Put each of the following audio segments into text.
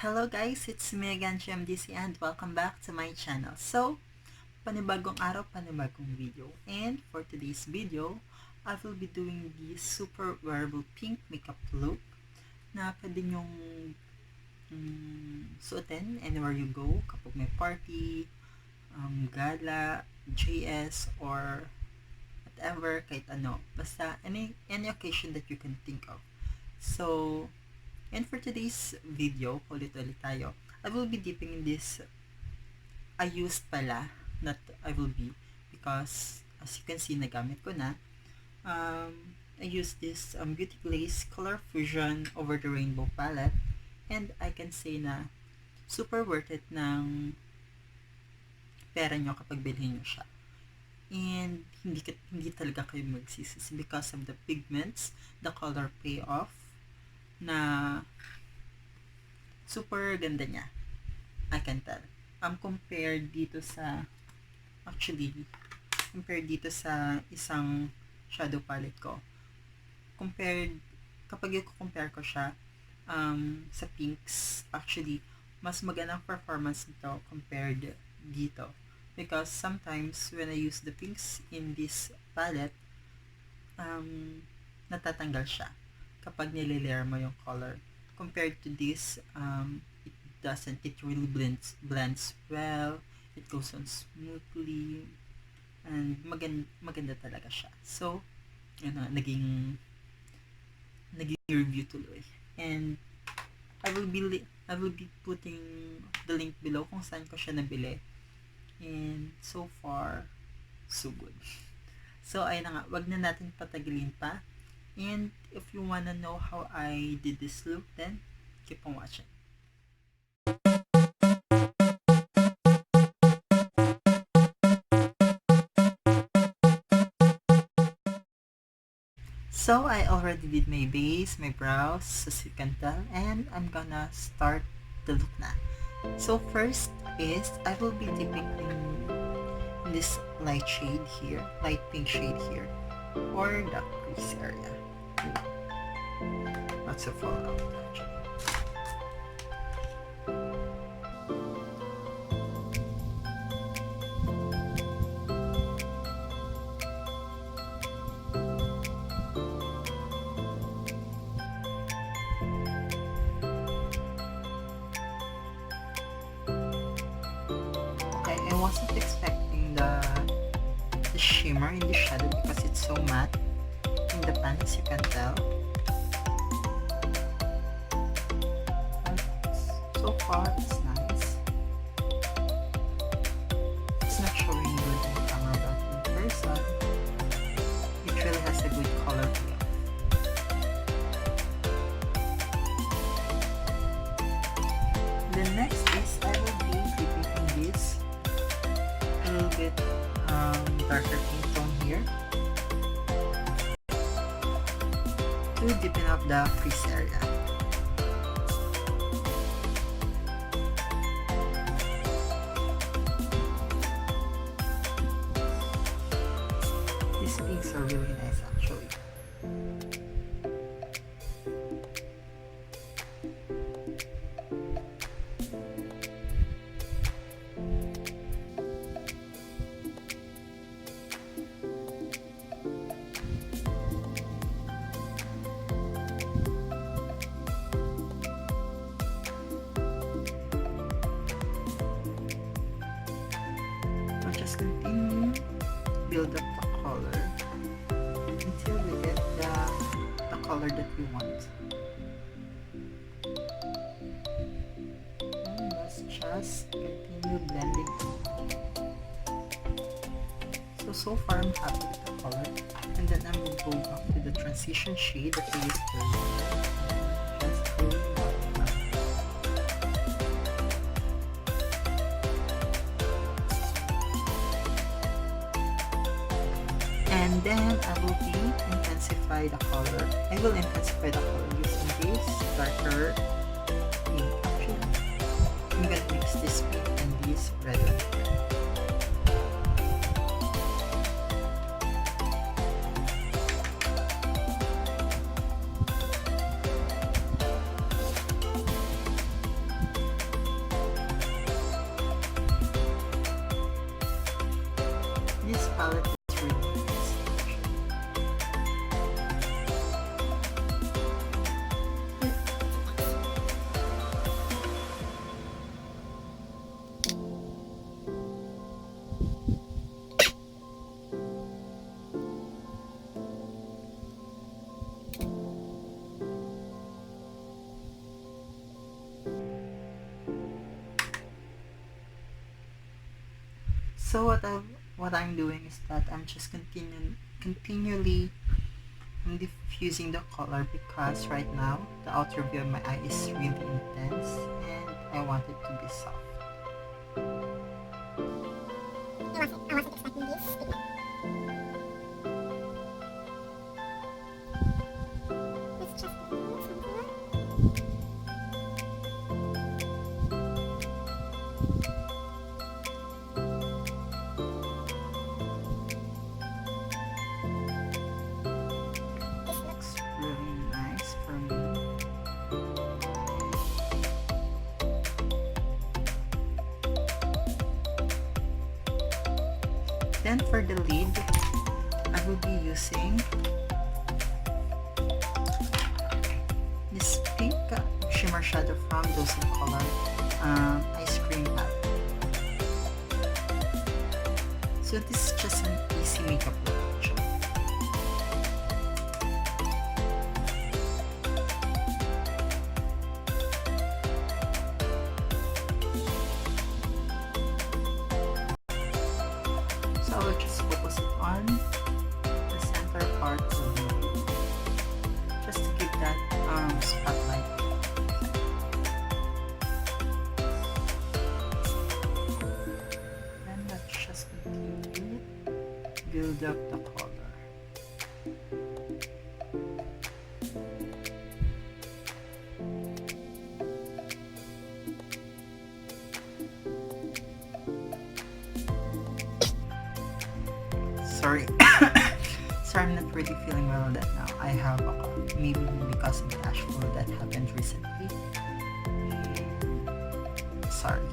Hello guys, it's me again, GMDC, and welcome back to my channel. So, panibagong araw, panibagong video. And for today's video, I will be doing the super wearable pink makeup look na pwede nyong suotin anywhere you go kapag may party, gala, JS, or whatever, kahit ano. Basta any occasion that you can think of. So, and for today's video, ulit-ulit tayo, I will be dipping in this, I used pala, not I will be, because as you can see, nagamit ko na. I used this Beauty Glazed Color Fusion Over the Rainbow palette, and I can say na super worth it ng pera nyo kapag bilhin nyo siya. And hindi talaga kayo magsisisi because of the pigments, the color payoff, na super ganda niya. I can tell. Compared dito sa isang shadow palette ko. Kapag i-compare ko siya sa pinks, actually, mas magandang performance nito compared dito. Because sometimes when I use the pinks in this palette, natatanggal siya kapag nililayer mo yung color. Compared to this, it really blends well, it goes on smoothly, and maganda talaga siya. So, naging review tuloy. And I will be putting the link below kung saan ko siya nabili. And so far, so good. So, ayun na nga, wag na natin patagilin pa. And if you wanna know how I did this look, then keep on watching. So I already did my base, my brows, as you can tell, and I'm gonna start the look na. So first is I will be dipping in this light shade here, light pink shade here, or the crease area. Lots of fallout actually. Okay, I wasn't expecting the shimmer in the shadow because it's so matte in the pan, as you can tell. So far, it's nice. It's not showing good in camera, but in person, it really has a good color payoff. The next is I will be dipping this a little bit darker pink tone here to deepen up the crease area. These pinks are really nice actually. I'll just continue build up the color until we get the color that we want. And let's just continue blending. So far I'm happy with the color, and then I'm going to go back to the transition shade that we used earlier. Just to and then I will intensify the color. I will intensify the color using this darker pink. Actually, I'm gonna mix this pink and this red one here. So what I'm doing is that I'm just continually diffusing the color, because right now the outer view of my eye is really intense and I want it to be soft. I wasn't expecting this. It's just something. This looks really nice for me. Then for the lid, I will be using this pink shimmer shadow from Dose Color Ice Cream Palette. So this is just an easy makeup look. So I will just focus it on the center part of the lid, just to give that spotlight. Then let's just continue to build up the color. Sorry. Sorry, I'm not really feeling well that now. I have a cough, maybe because of the ash flu that happened recently. Sorry.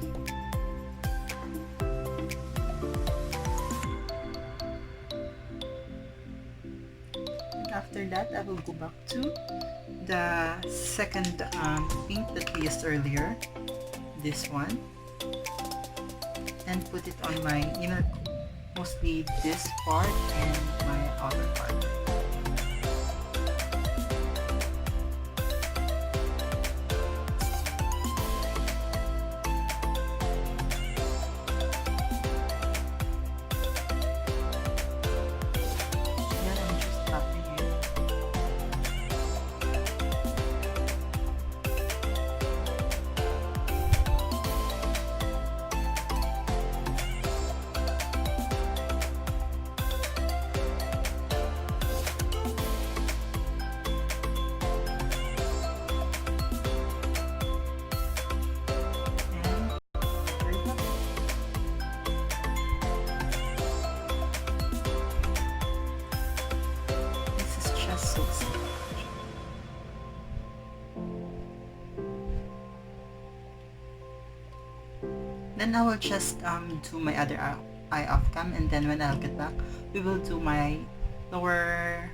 And after that, I will go back to the second pink that we used earlier, this one, and put it on my inner, mostly this part and my outer part. Then I'm just tapping it. Then I will just do my other eye off cam, and then when I'll get back, we will do my lower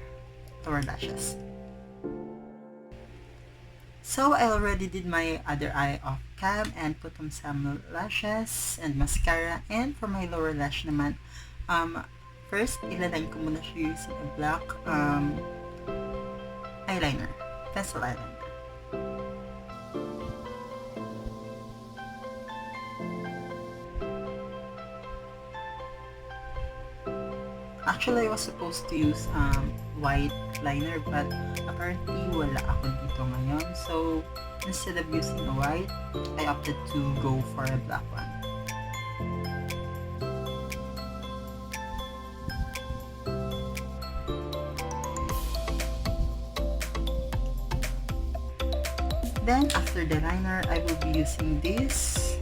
lashes. So I already did my other eye off cam and put on some lashes and mascara. And for my lower lash naman, first ilaline ko muna siya using a black eyeliner, pencil eyeliner. Actually, I was supposed to use white liner, but apparently wala ako dito ngayon. So, instead of using a white, I opted to go for a black one. Then, after the liner, I will be using this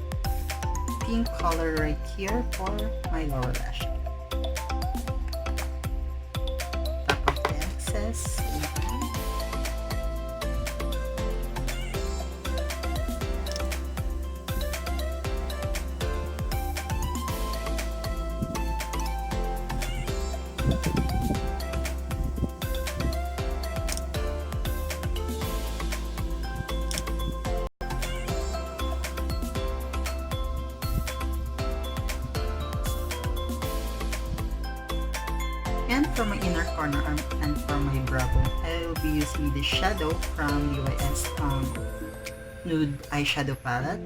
pink color right here for my lower lash. And for my inner corner and for my brow bone, I will be using this shadow from UIS Nude Eyeshadow Palette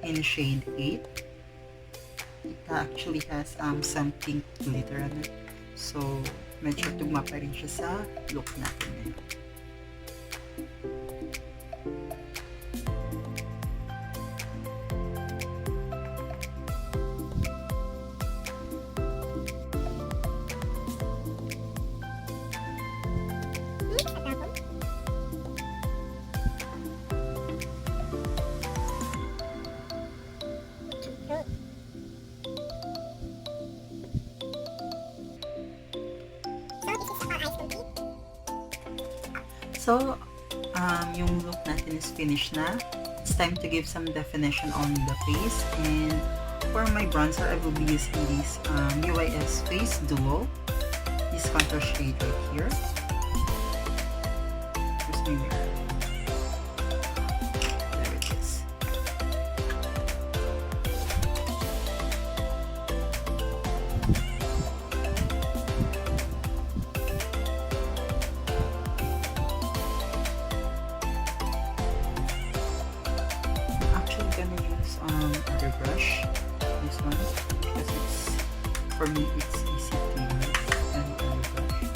in shade 8. it actually has some pink glitter on it. So, medyo tugma pa rin siya sa look natin ngayon. So, yung look natin is finished na. It's time to give some definition on the face. And for my bronzer, I will be using this UIS Face Duo. This contour shade right here. Here's my mirror. There it is. Gonna use other brush, this one, because it's, for me, it's easy to use, and other brush.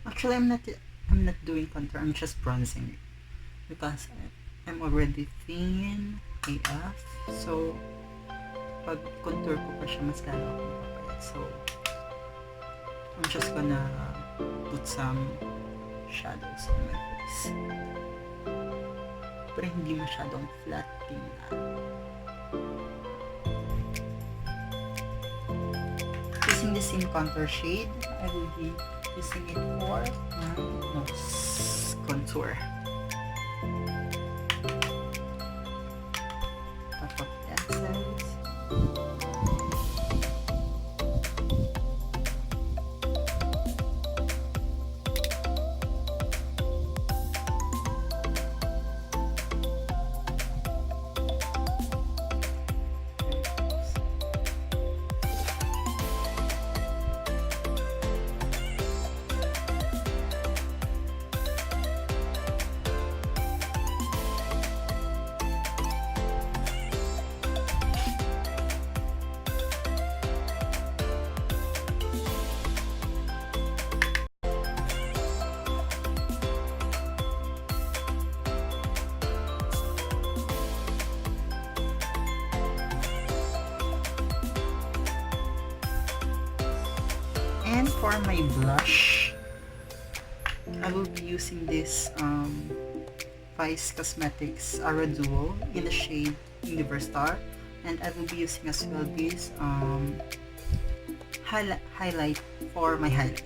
Actually, I'm not doing contour. I'm just bronzing it because I'm already thin AF. So, pag contour ko pa siya, mas lalo akong papayat. So, I'm just gonna put some shadows on my face. Pero hindi masyadong flat tingnan. Using the same contour shade, I will be using it for my nose contour. Top of the accents. And for my blush, I will be using this Vice Cosmetics Aura Duo in the shade Universe Star, and I will be using as well this highlight for my highlight.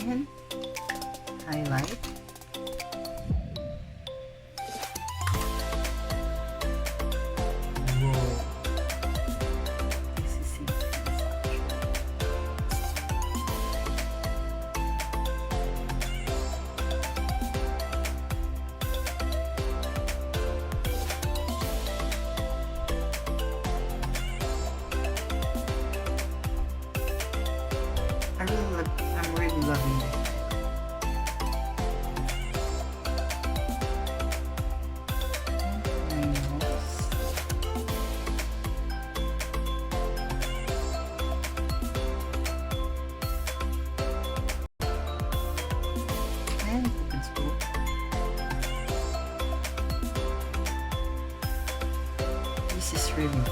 And highlight. Whoa. This is intense actually. I'm really loving this. And open spool. This is really nice.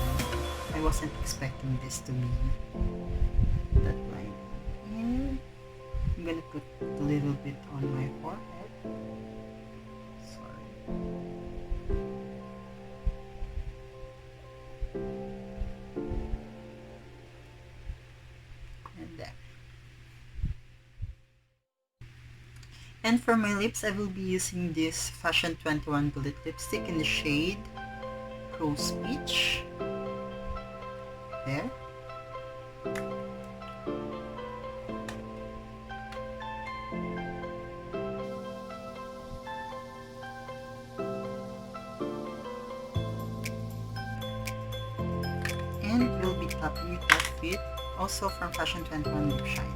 I wasn't expecting this to be that line here. I'm gonna put a little bit on my forehead. Sorry. And there. And for my lips, I will be using this Fashion 21 Bullet Lipstick in the shade Rose Peach. There. And we'll be topping it off with also from Fashion 21 Lip Shine.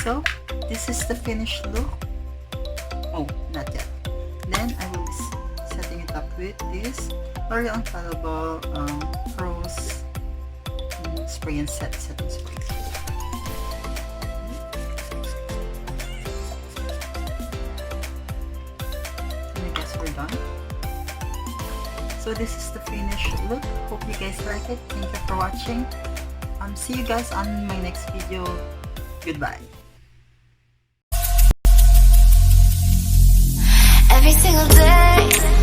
So, this is the finished look. Oh, not yet. Then I will be setting it up with this L'Oreal Infallible Rose Spray and Set Setting Spray. And I guess we're done. So this is the finished look. Hope you guys like it. Thank you for watching. See you guys on my next video. Goodbye. Every single day